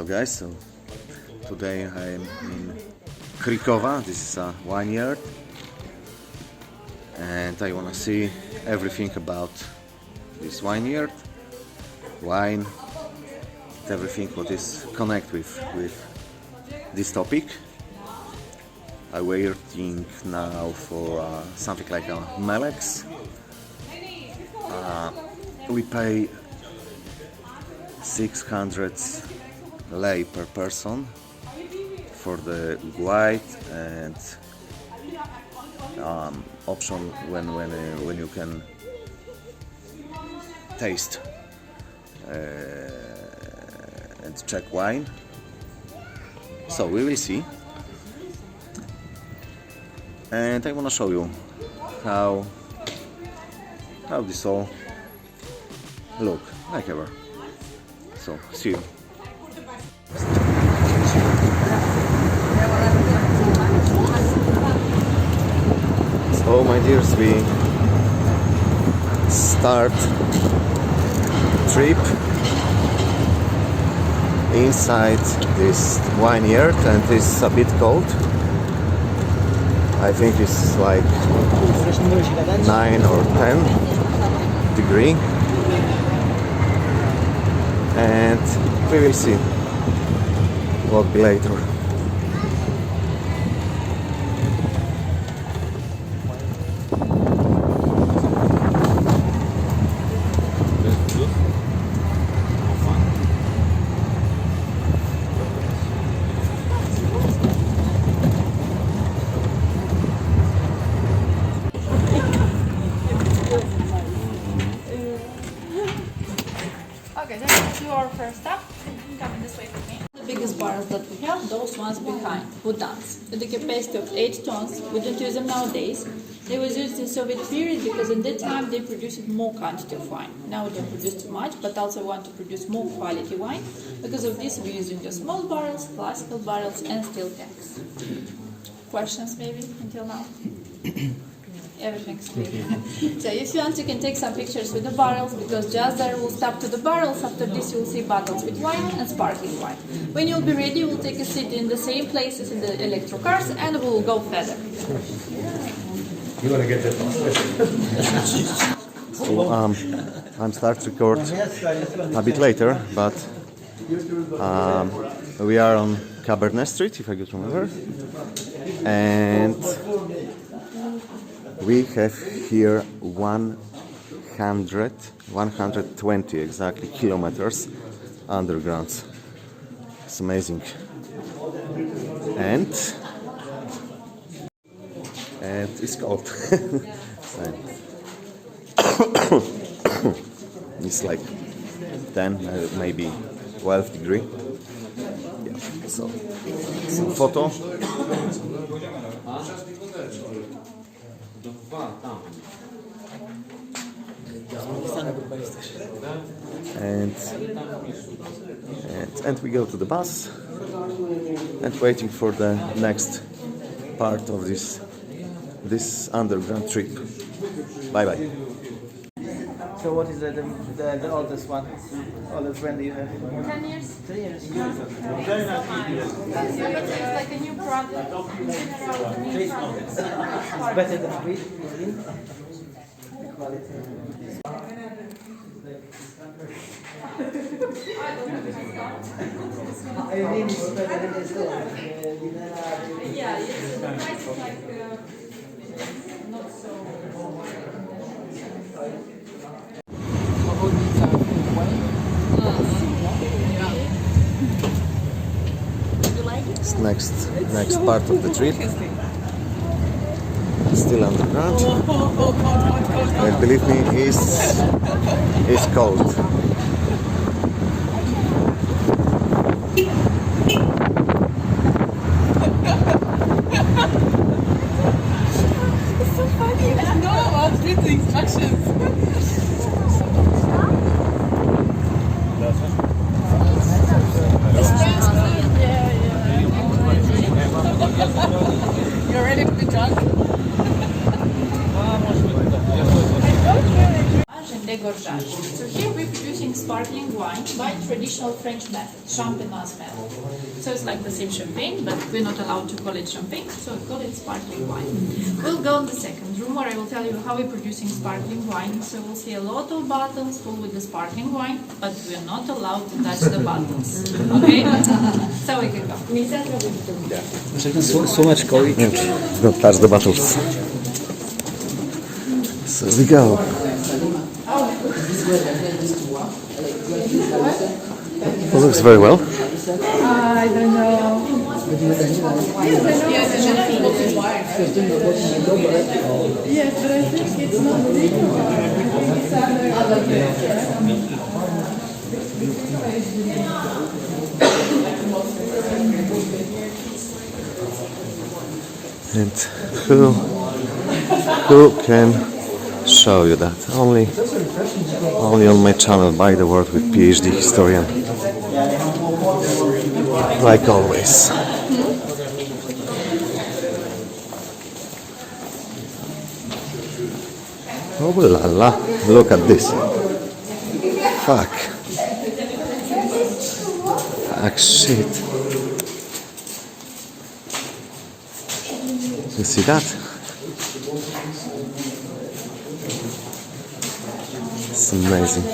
guys, so today I'm in Krakowa. This is a vineyard and I wanna see everything about this vineyard, wine, everything what is connect with this topic. I'm waiting now for something like a Melex. We pay 600 lei per person for the white and option when you can taste and check wine. So we will see, and I want to show you how this all look like ever. So see you. So my dears, we start trip inside this vineyard, and it's a bit cold. I think it's like 9 or 10 degrees, and we will see what be later. Okay, then do our first step. Come this way with me. The biggest barrels that we have, those ones behind, Bhutans. With the capacity of 8 tons, we don't use them nowadays. They was used in Soviet period because in that time they produced more quantity of wine. Now we don't produce too much, but also want to produce more quality wine. Because of this, we're using the small barrels, classical barrels, and steel tanks. Questions maybe until now? Everything's clear. So if you want, you can take some pictures with the barrels, because just there will stop to the barrels. After this, you will see bottles with wine and sparkling wine. When you'll be ready, we'll take a seat in the same places in the electric cars, and we'll go further. You want to get that So I'm start to record a bit later, but we are on Cabernet Street, if I could remember, and we have here 120 exactly kilometers underground. It's amazing. And it's cold. It's like 10, maybe 12 degrees. Yeah. So some photo. And we go to the bus and waiting for the next part of this underground trip. Bye bye. So what is the oldest one? Oldest when do you have? 10 years. 10 years. Very nice. It's like a new product. Better than wheat. Quality. I mean, it's better than this one. Yeah, the price is like not so. It's next part of the trip. Still underground. And believe me, it's cold. It's so funny. I know, I was reading the instructions. You're ready to be drunk? And they got judged. So here we're producing traditional French method, champenoise method. So it's like the same champagne, but we're not allowed to call it champagne, so we call it sparkling wine. We'll go in the second room where I will tell you how we're producing sparkling wine. So we'll see a lot of bottles full with the sparkling wine, but we're not allowed to touch the bottles. Okay? So we can go. Słoneczko i... Don't touch the bottles. So we go. It looks very well. I don't know. Yes, but I think it's not legal. And who can show you that? Only on my channel, by the word with PhD historian. Like always. Oh la la, look at this. Fuck. Fuck shit. You see that? It's amazing.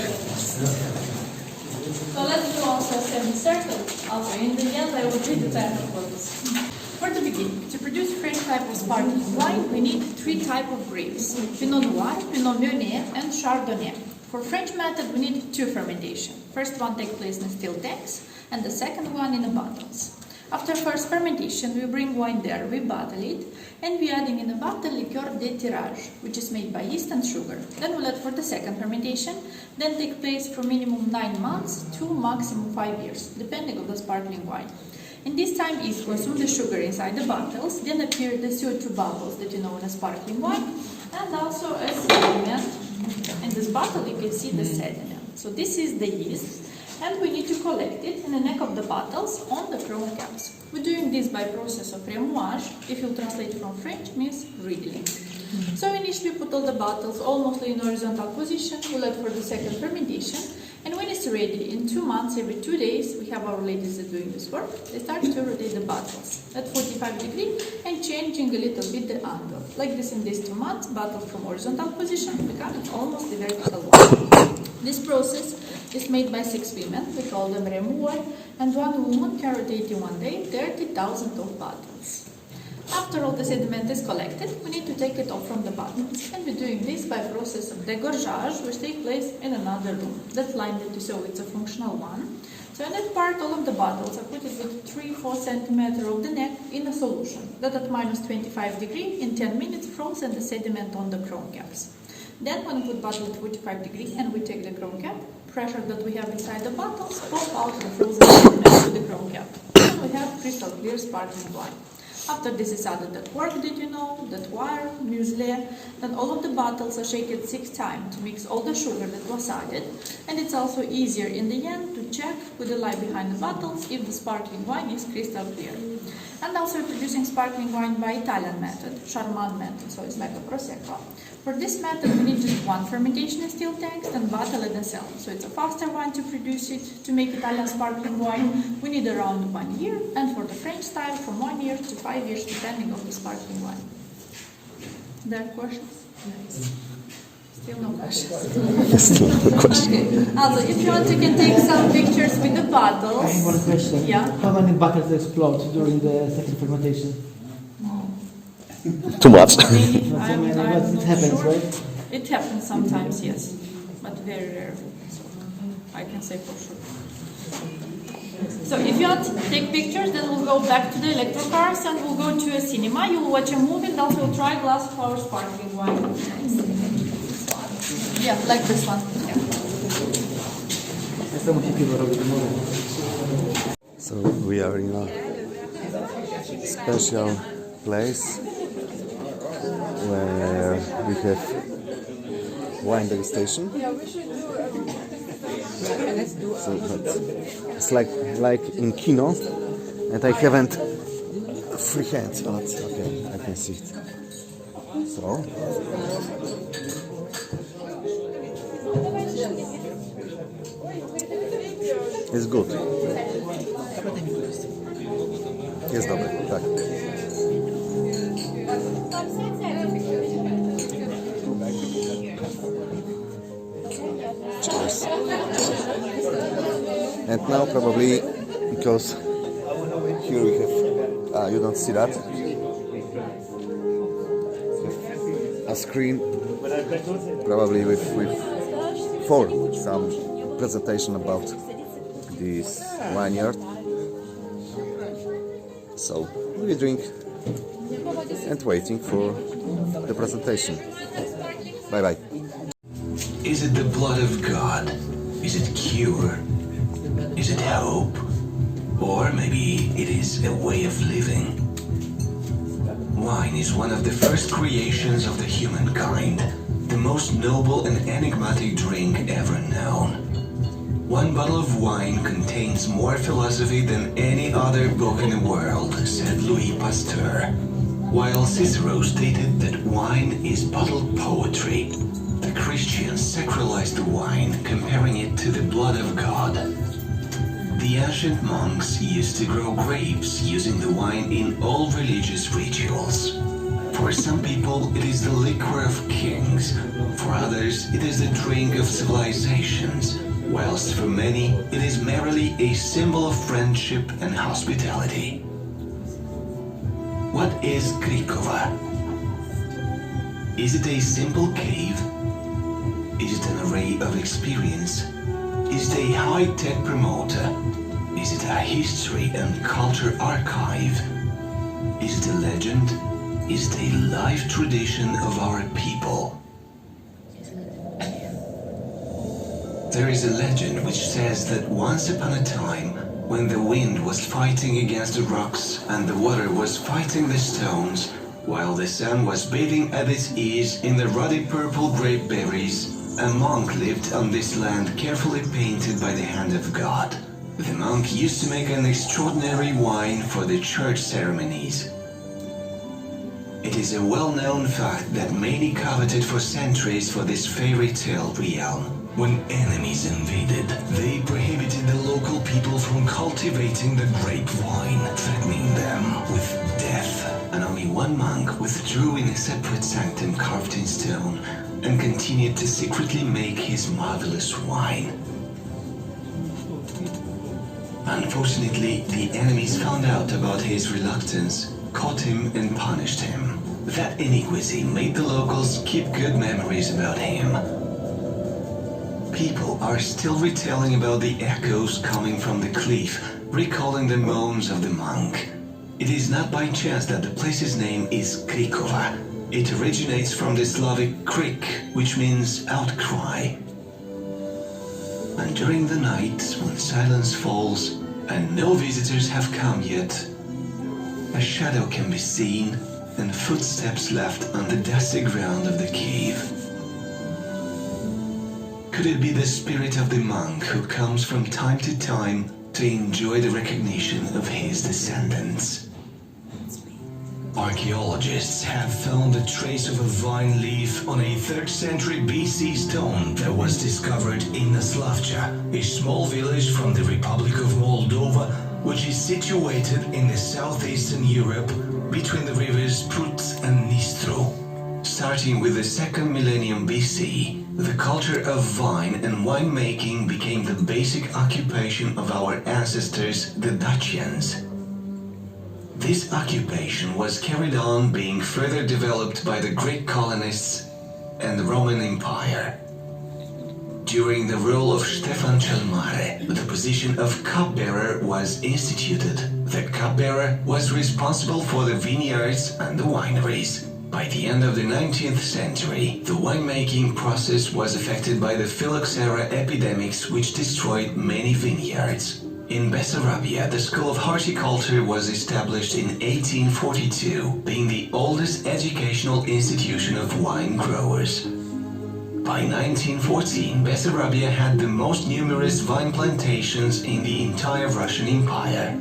So let's do also a semicircle. Also, in the end, I will read the title for this. For the beginning, to produce French type of sparkling wine, we need 3 types of grapes: Pinot Noir, Pinot Meunier, and Chardonnay. For French method, we need 2 fermentation. First one takes place in steel tanks, and the second one in the bottles. After first fermentation, we bring wine there, we bottle it, and we adding in a bottle liqueur de tirage, which is made by yeast and sugar. Then we let for the second fermentation, then take place for minimum 9 months to maximum 5 years, depending on the sparkling wine. In this time, yeast consume the sugar inside the bottles, then appear the CO2 bubbles that you know in a sparkling wine, and also a sediment. In this bottle, you can see the sediment. So this is the yeast. And we need to collect it in the neck of the bottles on the chrome caps. We're doing this by process of remuage, if you translate from French, means riddling. So initially we put all the bottles almost in horizontal position, we let for the second fermentation, and when it's ready, in 2 months, every 2 days, we have our ladies that doing this work, they start to rotate the bottles at 45 degrees and changing a little bit the angle. Like this in these 2 months, bottles from horizontal position becoming almost the vertical one. This process is made by 6 women, we call them remuer, and one woman can rotate in 1 day 30,000 of bottles. After all the sediment is collected, we need to take it off from the bottles, and we're doing this by process of dégorgeage, which takes place in another room. That line that you saw, it's a functional one. So in that part, all of the bottles are put with 3-4 centimeters of the neck in a solution, that at minus 25 degrees, in 10 minutes, frozen the sediment on the chrome caps. Then when we put bottle at 45 degrees and we take the chrome cap, pressure that we have inside the bottles pop out the frozen sediment with the chrome cap. Then we have crystal clear sparkling wine. After this is added that work that you know, that wire, muesli, then all of the bottles are shaken 6 times to mix all the sugar that was added, and it's also easier in the end to check with the light behind the bottles if the sparkling wine is crystal clear. And also we're producing sparkling wine by Italian method, Charman method, so it's like a Prosecco. For this method, we need just 1 fermentation in steel tanks, then bottle it and sell. So it's a faster one to produce it. To make Italian sparkling wine, we need around 1 year, and for the French style, from 1 year to 5 years, depending on the sparkling wine. There are questions? Nice. Still no questions. Still no question. Okay. Also, if you want, you can take some pictures with the bottles. I have one question. Yeah. How many bottles explode during the second fermentation? Too much. It happens, sure. right? It happens sometimes, yes, but very rare. So I can say for sure. So if you want to take pictures, then we'll go back to the electro cars and we'll go to a cinema. You will watch a movie and also we'll try a glass of our sparkling wine. Yeah, like this one. Yeah. So we are in a special place where we have wine degustation. So, but it's like in kino, and I haven't free hands, but okay, I can see it. So. Jest good. Jest dobry, tak. Cheers. And now probably, because here we have, you don't see that, a screen, probably with for some presentation about this vineyard. So we drink and waiting for the presentation. Bye bye. Is it the blood of God? Is it cure? Is it hope? Or maybe it is a way of living? Wine is one of the first creations of the humankind, the most noble and enigmatic drink ever known. One bottle of wine contains more philosophy than any other book in the world, said Louis Pasteur. While Cicero stated that wine is bottled poetry, the Christians sacralized the wine, comparing it to the blood of God. The ancient monks used to grow grapes using the wine in all religious rituals. For some people, it is the liquor of kings. For others, it is the drink of civilizations. Whilst for many, it is merely a symbol of friendship and hospitality. What is Krikova? Is it a simple cave? Is it an array of experience? Is it a high-tech promoter? Is it a history and culture archive? Is it a legend? Is it a life tradition of our people? There is a legend which says that once upon a time, when the wind was fighting against the rocks and the water was fighting the stones, while the sun was bathing at its ease in the ruddy purple grape berries, a monk lived on this land carefully painted by the hand of God. The monk used to make an extraordinary wine for the church ceremonies. It is a well-known fact that many coveted for centuries for this fairy tale realm. When enemies invaded, they prohibited the local people from cultivating the grapevine, threatening them with death. And only one monk withdrew in a separate sanctum carved in stone and continued to secretly make his marvelous wine. Unfortunately, the enemies found out about his reluctance, caught him and punished him. That iniquity made the locals keep good memories about him. People are still retelling about the echoes coming from the cliff, recalling the moans of the monk. It is not by chance that the place's name is Krikova. It originates from the Slavic krik, which means outcry. And during the night, when silence falls and no visitors have come yet, a shadow can be seen and footsteps left on the dusty ground of the cave. Could it be the spirit of the monk who comes from time to time to enjoy the recognition of his descendants? Archaeologists have found a trace of a vine leaf on a 3rd century BC stone that was discovered in Naslavcha, a small village from the Republic of Moldova, which is situated in the southeastern Europe between the rivers Prut and Dnistru. Starting with the 2nd millennium BC, the culture of vine and winemaking became the basic occupation of our ancestors, the Dacians. This occupation was carried on, being further developed by the Greek colonists and the Roman Empire. During the rule of Stefan cel Mare, the position of cupbearer was instituted. The cupbearer was responsible for the vineyards and the wineries. By the end of the 19th century, the winemaking process was affected by the phylloxera epidemics which destroyed many vineyards. In Bessarabia, the School of Horticulture was established in 1842, being the oldest educational institution of wine growers. By 1914, Bessarabia had the most numerous vine plantations in the entire Russian Empire.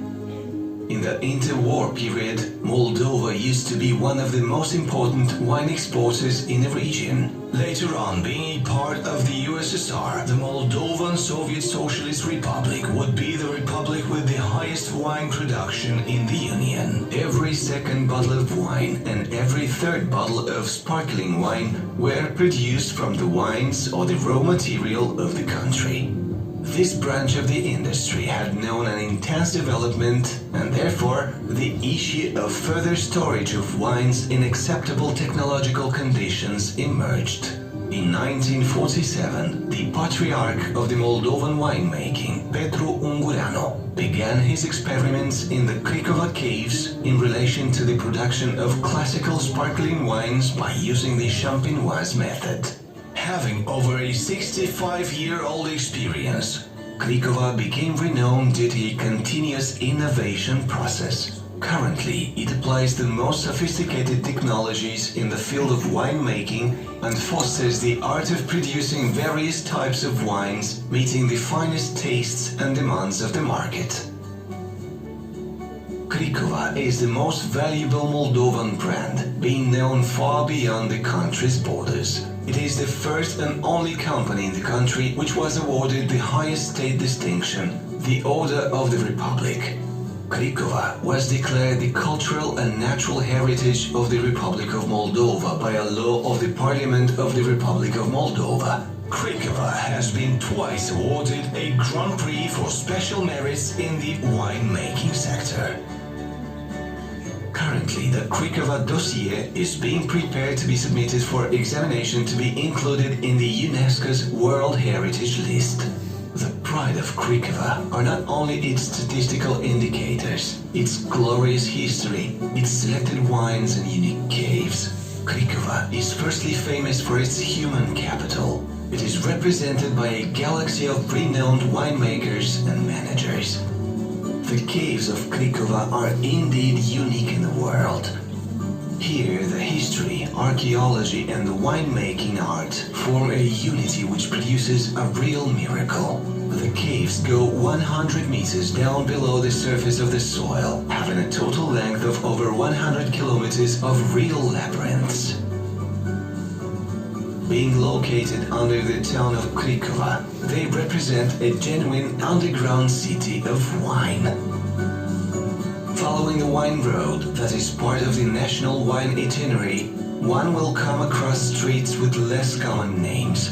In the interwar period, Moldova used to be one of the most important wine exporters in the region. Later on, being a part of the USSR, the Moldovan Soviet Socialist Republic would be the republic with the highest wine production in the Union. Every second bottle of wine and every third bottle of sparkling wine were produced from the wines or the raw material of the country. This branch of the industry had known an intense development, and therefore the issue of further storage of wines in acceptable technological conditions emerged. In 1947, the patriarch of the Moldovan winemaking, Petru Ungureanu, began his experiments in the Cricova caves in relation to the production of classical sparkling wines by using the champenoise method. Having over a 65-year-old experience, Cricova became renowned due to a continuous innovation process. Currently, it applies the most sophisticated technologies in the field of winemaking and fosters the art of producing various types of wines, meeting the finest tastes and demands of the market. Cricova is the most valuable Moldovan brand, being known far beyond the country's borders. It is the first and only company in the country which was awarded the highest state distinction, the Order of the Republic. Cricova was declared the cultural and natural heritage of the Republic of Moldova by a law of the Parliament of the Republic of Moldova. Cricova has been twice awarded a Grand Prix for special merits in the winemaking sector. Currently, the Cricova dossier is being prepared to be submitted for examination to be included in the UNESCO's World Heritage List. The pride of Cricova are not only its statistical indicators, its glorious history, its selected wines and unique caves. Cricova is firstly famous for its human capital. It is represented by a galaxy of renowned winemakers and managers. The caves of Cricova are indeed unique in the world. Here, the history, archaeology and the winemaking art form a unity which produces a real miracle. The caves go 100 meters down below the surface of the soil, having a total length of over 100 kilometers of real labyrinths. Being located under the town of Cricova, they represent a genuine underground city of wine. Following the wine road that is part of the national wine itinerary, one will come across streets with less common names.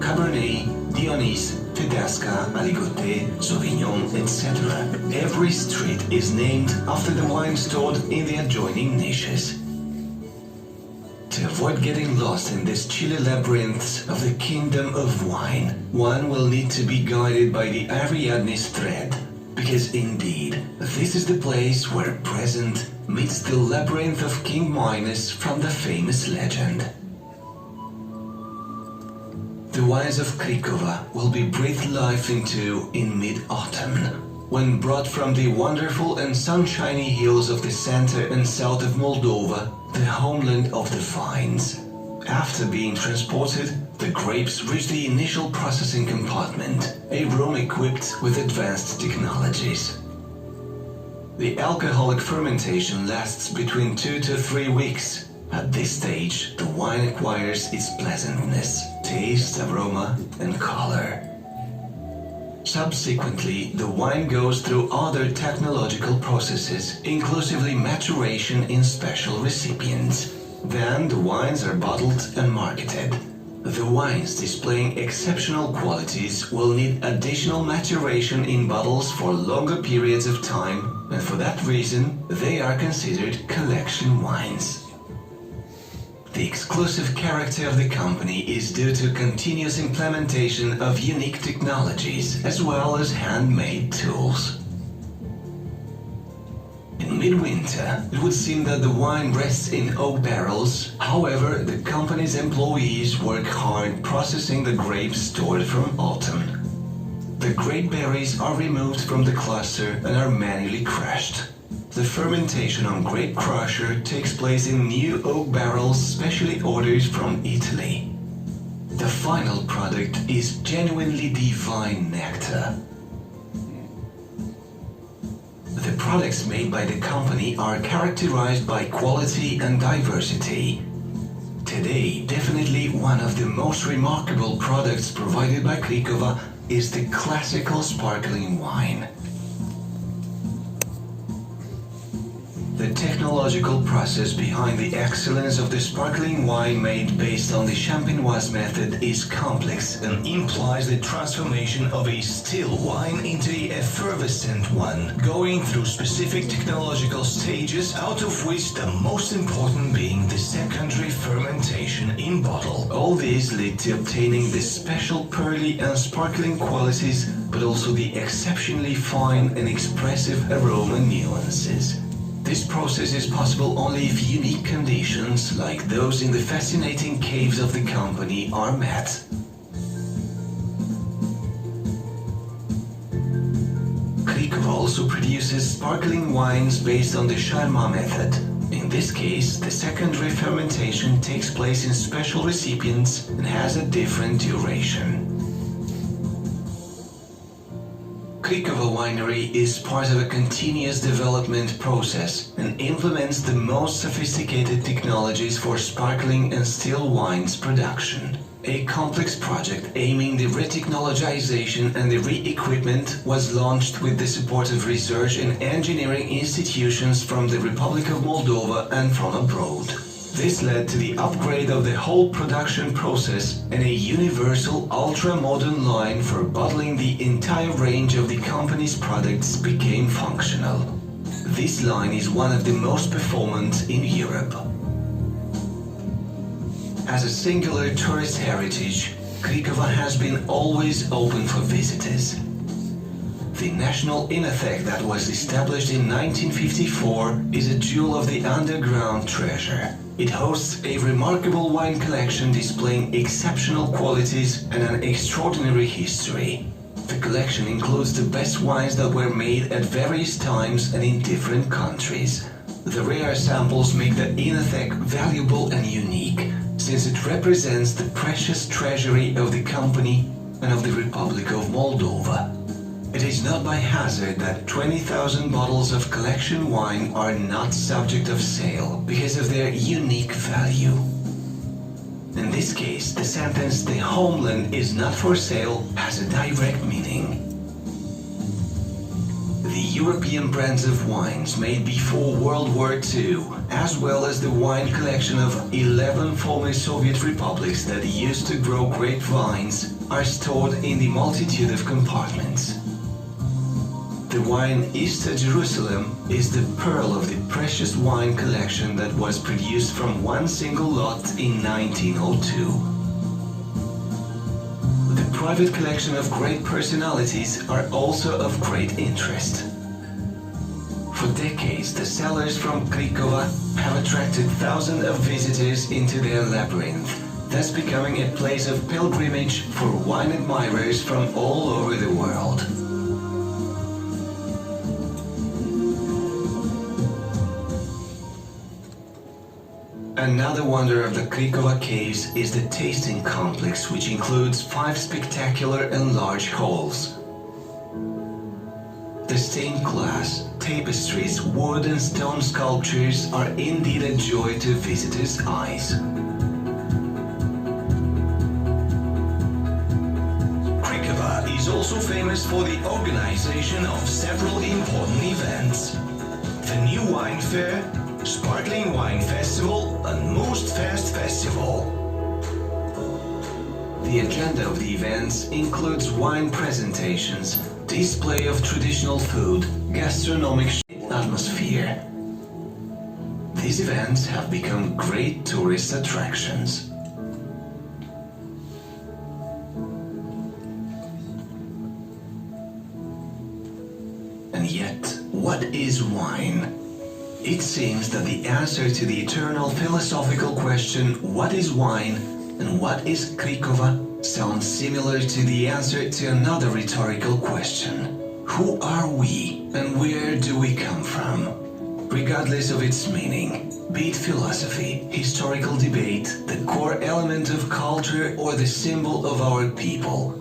Cabernet, Dionys, Tedesca, Aligoté, Sauvignon, etc. Every street is named after the wine stored in the adjoining niches. To avoid getting lost in these chilly labyrinths of the kingdom of wine, one will need to be guided by the Ariadne's thread, because indeed, this is the place where present meets the labyrinth of King Minos from the famous legend. The wines of Cricova will be breathed life into in mid-autumn, when brought from the wonderful and sunshiny hills of the center and south of Moldova, the homeland of the vines. After being transported, the grapes reach the initial processing compartment, a room equipped with advanced technologies. The alcoholic fermentation lasts between 2 to 3 weeks. At this stage, the wine acquires its pleasantness, taste, aroma, and color. Subsequently, the wine goes through other technological processes, inclusively maturation in special recipients. Then the wines are bottled and marketed. The wines displaying exceptional qualities will need additional maturation in bottles for longer periods of time, and for that reason, they are considered collection wines. The exclusive character of the company is due to continuous implementation of unique technologies as well as handmade tools. In midwinter, it would seem that the wine rests in oak barrels. However, the company's employees work hard processing the grapes stored from autumn. The grape berries are removed from the cluster and are manually crushed. The fermentation on grape crusher takes place in new oak barrels specially ordered from Italy. The final product is genuinely divine nectar. products made by the company are characterized by quality and diversity. Today, definitely one of the most remarkable products provided by Krikowa is the classical sparkling wine. The technological process behind the excellence of the sparkling wine made based on the champenoise method is complex and implies the transformation of a still wine into a effervescent one, going through specific technological stages, out of which the most important being the secondary fermentation in bottle. All these lead to obtaining the special pearly and sparkling qualities, but also the exceptionally fine and expressive aroma nuances. This process is possible only if unique conditions, like those in the fascinating caves of the company, are met. Krikowa also produces sparkling wines based on the Charmat method. In this case, the secondary fermentation takes place in special recipients and has a different duration. Krikowa winery is part of a continuous development process and implements the most sophisticated technologies for sparkling and still wines production. A complex project aiming the retechnologization and the re-equipment was launched with the support of research and engineering institutions from the Republic of Moldova and from abroad. This led to the upgrade of the whole production process and a universal ultra-modern line for bottling the entire range of the company's products became functional. This line is one of the most performant in Europe. As a singular tourist heritage, Krikowa has been always open for visitors. The National Inothek that was established in 1954 is a jewel of the underground treasure. It hosts a remarkable wine collection displaying exceptional qualities and an extraordinary history. The collection includes the best wines that were made at various times and in different countries. The rare samples make the Inothek valuable and unique, since it represents the precious treasury of the company and of the Republic of Moldova. It is not by hazard that 20,000 bottles of collection wine are not subject of sale because of their unique value. In this case, the sentence "the homeland is not for sale" has a direct meaning. The European brands of wines made before World War II, as well as the wine collection of 11 former Soviet republics that used to grow grapevines, are stored in the multitude of compartments. The wine Easter Jerusalem is the pearl of the precious wine collection that was produced from one single lot in 1902. The private collection of great personalities are also of great interest. For decades, the cellars from Krikowa have attracted thousands of visitors into their labyrinth, thus becoming a place of pilgrimage for wine admirers from all over the world. Another wonder of the Krikowa caves is the tasting complex, which includes 5 spectacular and large halls. The stained glass, tapestries, wood and stone sculptures are indeed a joy to visitors' eyes. Krikowa is also famous for the organization of several important events. The New Wine Fair, Sparkling Wine Festival and Most Fest Festival. The agenda of the events includes wine presentations, display of traditional food, gastronomic atmosphere. These events have become great tourist attractions. And yet, what is wine? It seems that the answer to the eternal philosophical question, what is wine and what is Krikowa, sounds similar to the answer to another rhetorical question. Who are we and where do we come from? Regardless of its meaning, be it philosophy, historical debate, the core element of culture or the symbol of our people,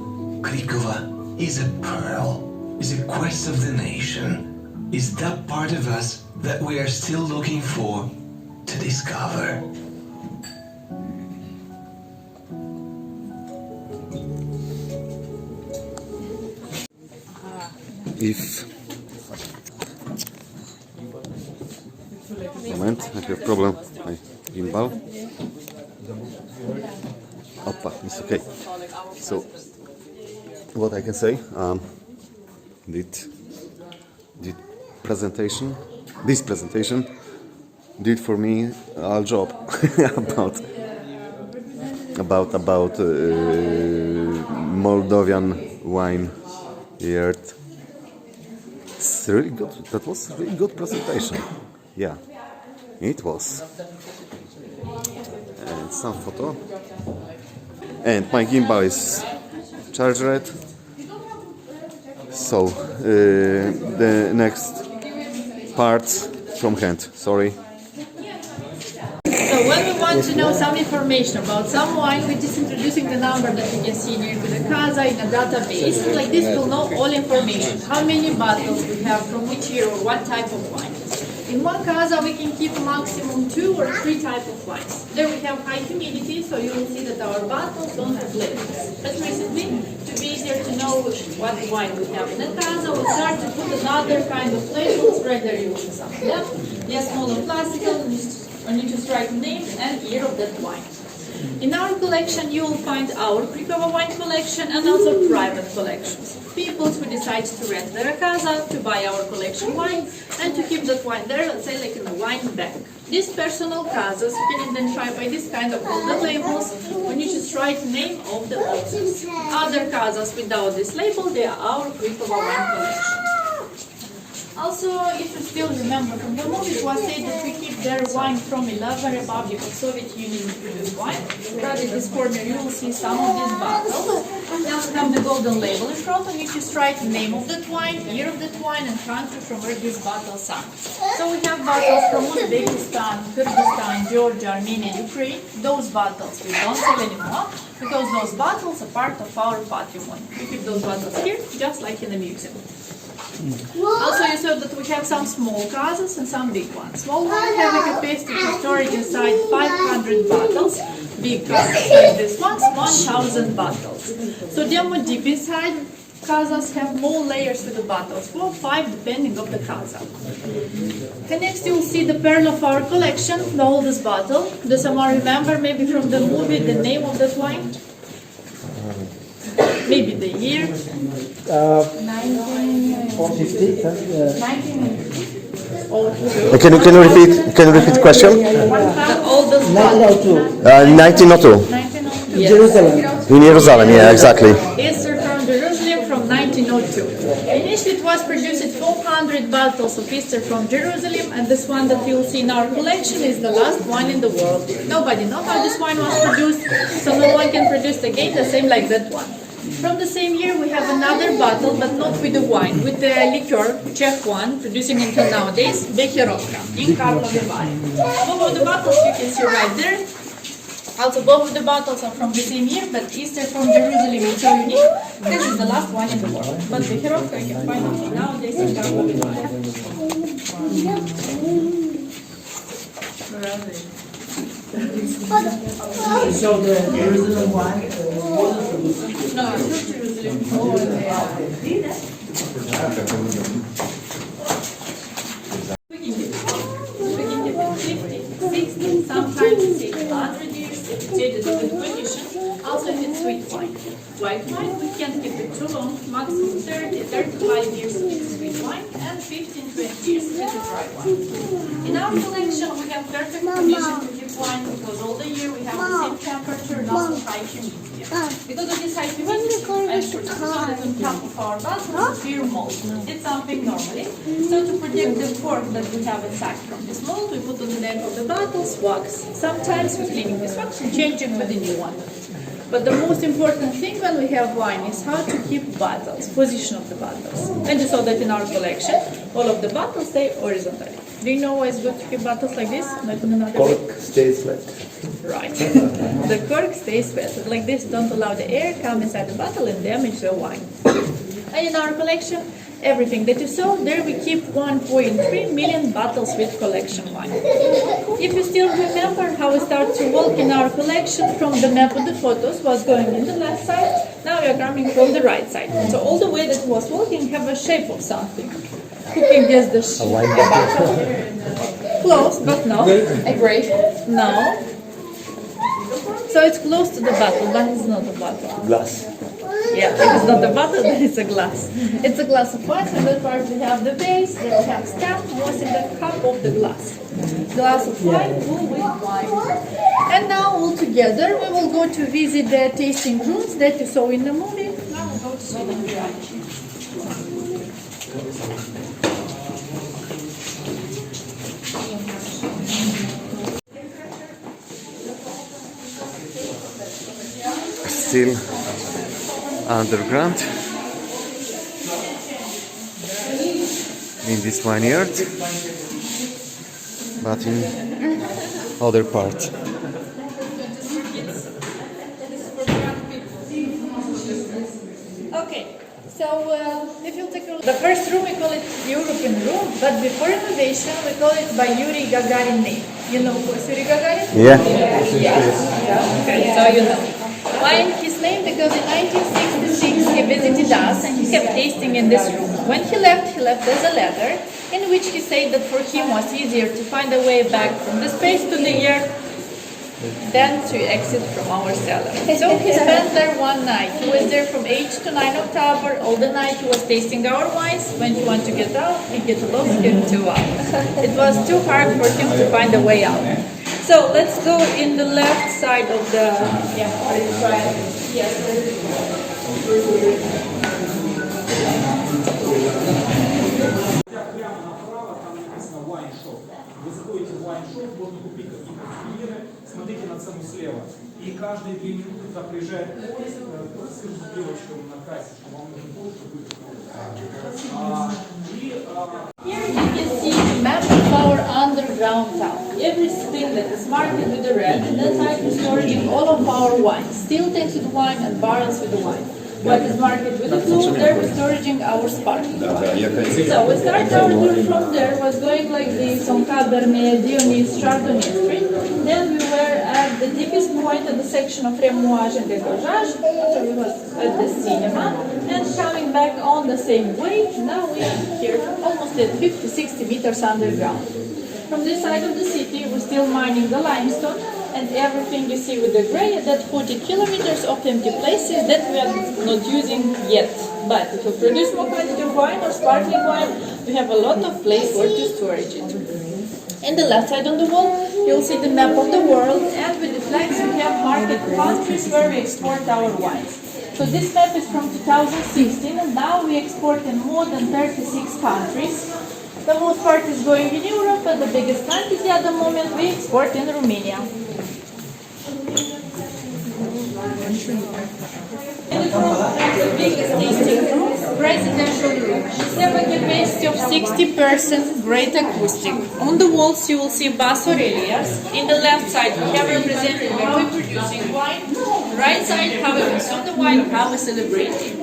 Krikowa is a pearl, is a quest of the nation. is that part of us that we are still looking for to discover. If moment, I have problem. My gimbal. Oppa, it's okay. So, what I can say? This presentation did for me a job about Moldovan wine year. It's really good. That was a really good presentation. Yeah, it was. And some photo. And my gimbal is charged. So the next parts from hand. Sorry. So when we want to know some information about some wine, we're just introducing the number that you can see near to the casa in a database. Like this, we'll know all information. How many bottles we have from which year or what type of wine. In one casa, we can keep maximum 2 or 3 types of wines. There we have high humidity, so you will see that our bottles don't have labels. But recently, to be easier to know what wine we have in the casa, we start to put another kind of labels. Right there you will see some of them. They are small and classical, and you just write name and year of that wine. In our collection, you will find our pre-cover wine collection and also private collections. People who decide to rent their casa, to buy our collection wine, and to keep that wine there, let's say like in a wine bank. These personal casas you can identify by this kind of golden labels when you just write name of the authors. Other casas without this label, they are our pre-cover wine collection. Also, if you still remember from the movie, it was said that we keep their wine from 11 Republic of Soviet Union produced wine. Right in this corner you will see some of these bottles. Now we have the golden label in front, and you just write the name of that wine, year of that wine, and country from where these bottles are. So we have bottles from Uzbekistan, Kyrgyzstan, Georgia, Armenia, Ukraine. Those bottles we don't sell anymore because those bottles are part of our patrimony. We keep those bottles here, just like in a museum. Also, you saw that we have some small casas and some big ones. Small ones have a capacity to storage inside 500 bottles. Big casas like this ones, 1,000 bottles. So they are more deep inside. Casas have more layers with the bottles, 4 or 5 depending on the casa. And next you will see the pearl of our collection, the oldest bottle. Does someone remember maybe from the movie the name of that wine? Maybe the year? 450. Can you repeat the question? The oldest 1902. 1902. 1902. Jerusalem. In Jerusalem, yeah, exactly. Easter from Jerusalem from 1902. Initially it was produced 400 bottles of Easter from Jerusalem, and this one that you'll see in our collection is the last one in the world. Nobody knows how this wine was produced, so no one can produce again the same like that one. From the same year we have another bottle, but not with the wine, with the liqueur, Czech one, producing until nowadays, Becherovka, in Karlovy Vary. Both of the bottles you can see right there. Also, both of the bottles are from the same year, but Easter from Jerusalem is so unique. This is the last one in the world. But the Becherovka you can find until nowadays in Karlovy Vary. So the Jerusalem wine wasn't produced. No, it's not Jerusalem. We can give it 50, 60, sometimes 600 years. It's in good condition. Also, if it's sweet wine. White wine, we can't keep it too long, maximum 30, 35 years if it's sweet wine, and 15, 20 years if it's dry wine. In our collection, we have perfect condition to keep wine because all the year we have the same temperature and also high humidity. Because of this high humidity, and for some on top of our bottles, beer mold. It's something normally. So to protect the cork that we have inside from this mold, we put on the neck of the bottles wax. Sometimes we're cleaning this wax and changing with a new one. But the most important thing when we have wine is how to keep bottles, position of the bottles. And you saw that in our collection, all of the bottles stay horizontally. Do you know why it's good to keep bottles like this? Not in another way? Cork stays wet. Right. The cork stays wet. Like this, don't allow the air come inside the bottle and damage the wine. And in our collection, everything that you saw, there we keep 1.3 million bottles with collection wine. If you still remember how we start to walk in our collection, from the map of the photos was going in the left side, now we are coming from the right side. So all the way that was walking have a shape of something. Who can guess the shape? Close, but no. A grape? No. So it's close to the bottle, but it's not a bottle. Glass. Yeah, if it's not a bottle, then it's a glass. It's a glass of wine, so that part we have the base, then we have stem, what's in the cup of the glass. Glass of wine, full with wine. And now all together we will go to visit the tasting rooms that you saw in the movie. Now we'll go to see them. Still underground in this vineyard, but in other part. Okay, so if you take a look, the first room we call it European room, but before renovation we call it by Yuri Gagarin name. You know who is Yuri Gagarin? Yeah. Okay, so you know. Why his name? Because in 1966 he visited us and he kept tasting in this room. When he left as a letter in which he said that for him was easier to find a way back from the space to the earth than to exit from our cellar. So he spent there one night. He was there from 8 to 9 October. All the night he was tasting our wines. When he wanted to get out, we get lost him too out. It was too hard for him to find a way out. So let's go in the left side of the, let's try it. Yes. Прямо направо, там написано wine shop. Вы заходите в wine shop, можно купить какие-то сувениры, смотрите на цену слева. И каждые 2 минуты туда приезжает поезд, скажите девочкам на кассе, что вам нужен поезд, что будет. Here you can see the map of our underground town. Everything that is marked with the red, and that side is storing all of our wine. Steel tanks with wine and barrels with the wine. What is marked with the blue, there we're storing our sparkling wine. So we start our tour from there, was going like this on Cabernet, Dionys, Chardonnay Street. Then we were at the deepest point at the section of Remouage and Décourage. So we was at the cinema. And coming back on the same way, now we are here almost at 50-60 meters underground. From this side of the city, we're still mining the limestone, and everything you see with the gray, that 40 kilometers of empty places that we are not using yet. But if you produce more quantity of wine or sparkling wine, we have a lot of place where to store it. In the left side on the wall, you'll see the map of the world, and with the flags we have marked countries where we export our wines. So this map is from 2016, and now we export in more than 36 countries. The most part is going in Europe, but the biggest quantity at the moment we export in Romania. In the front, the biggest tasting room, presidential room. We have a capacity of 60%, great acoustic. On the walls you will see basso reliefs. In the left side we have represented how we producing wine. Right side how we consume the wine, how we celebrate it.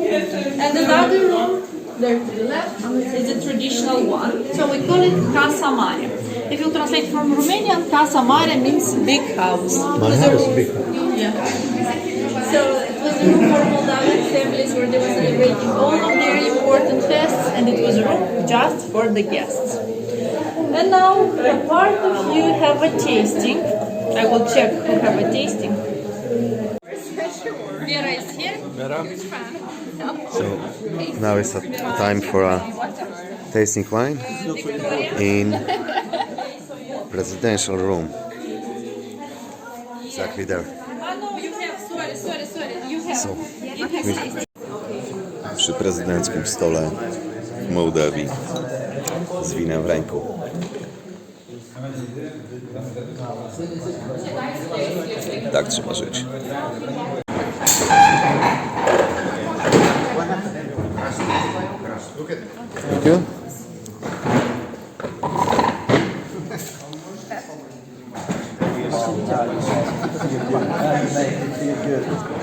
And another room, there to the left, is a traditional one. So we call it Casa Mare. If you translate from Romanian, Casa Mare means big house. My house is big. Yeah. So it was a room for Moldovan families where they were celebrating all of their important fests, and it was a room just for the guests. And now a part of you have a tasting. I will check who have a tasting. Vera is here. So now it's time for a tasting wine in presidential room. Exactly there. No, you have. Sorry. You have. So, You have tasting. przy prezydenckim stole w Mołdawii z winem w ręku. Tak trzeba żyć. Thank you. Good.